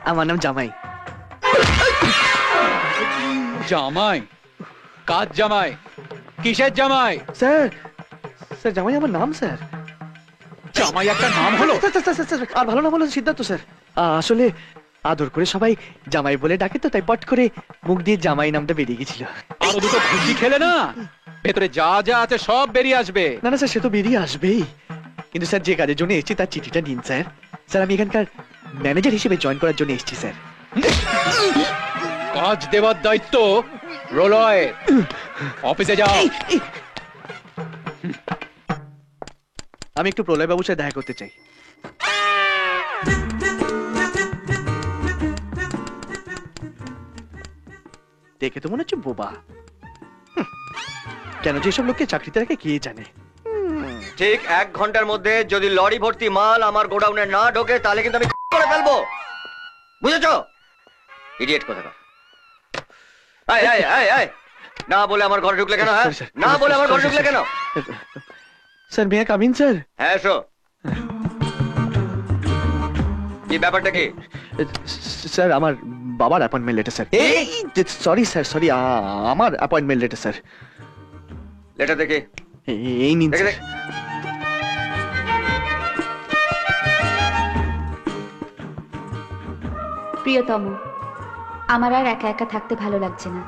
আমার নাম জামাই। জামাই? কাজ জামাই? কিসের জামাই? স্যার স্যার জামাই আমার নাম স্যার। জামাই একটা নাম হলো? আর ভালো নাম হলো সিদ্ধার্থ স্যার। আসলে আদর করে সবাই জামাই বলে ডাকে তো, তাই পট করে মুখ দিয়ে জামাই নামটা বেরিয়ে গেছিল। আরো দুটো খুশি খেলে না ভেতরে যা যা আছে সব বেরিয়ে আসবে। না না স্যার, সে তো বেরিয়ে আসবেই, কিন্তু স্যার যে কাজের জন্য এসেছি তার চিঠিটা নিন স্যার। স্যার আমি এখানকার ম্যানেজার হিসেবে জয়েন করার জন্য এসেছি স্যার। কাজ দেওয়ার দায়িত্ব রোলয়। অফিসে যাও। আমি একটু প্রলয় বাবুর সাথে দেখা করতে চাই। দেখে তো মনে হচ্ছে বোবা। কেন যে সব লোককে চাকরিতে রাখে কে জানে। ঠিক 1 ঘন্টার মধ্যে যদি লরি ভর্তি মাল আমার গোডাউনে না ঢোকে তাহলে কিন্তু আমি করে ফেলবো, বুঝেছো? ইডিয়েট কোথাকার। আয় আয় আয় আয়, না বলে আমার ঘরে ঢুকলে কেন? হ্যাঁ, না বলে আমার ঘরে ঢুকলে কেন? Sir may I come in sir? হ্যাঁ এসো। কি ব্যাপারটা কি? স্যার আমার বাবার appointment letter sir. Sorry sir, sorry, আমার অ্যাপয়েন্টমেন্ট লেটার স্যার। লেটার দেখি। এই নিন দেখে স্যার। দেখ। প্রিয়তম, আমার আর একা একা থাকতে ভালো লাগছে না,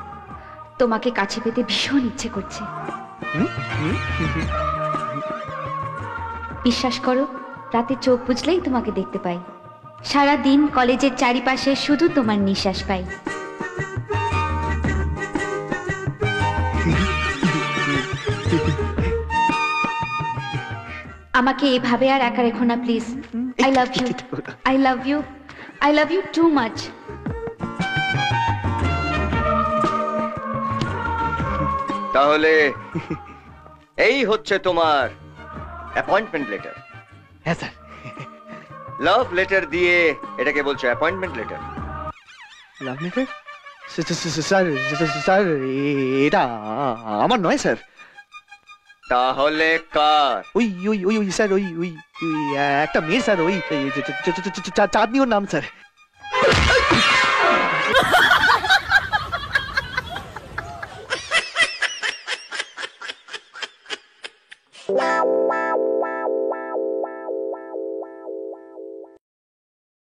তোমাকে কাছে পেতে ভীষণ ইচ্ছে করছে। বিশ্বাস করো, রাতে চোখ বুঝলেই তোমাকে দেখতে পাই। সারা দিন কলেজের চারিপাশে শুধু তোমার নিঃশ্বাস পাই। আমাকে এভাবে আর একা রেখো না please. I love you, I love you, I love you too much. তাহলে এই হচ্ছে তোমার অ্যাপয়েন্টমেন্ট লেটার। হ্যাঁ স্যার। লাভ লেটার দিয়ে এটাকে বলছো appointment letter? Love letter? Sir sir এটা আমার নয় স্যার। তাহলে কার? ওই ওই ওই ওই স্যার, ওই ওই একটা মেয়ে স্যার, ওই চাঁদনি ওর নাম স্যার।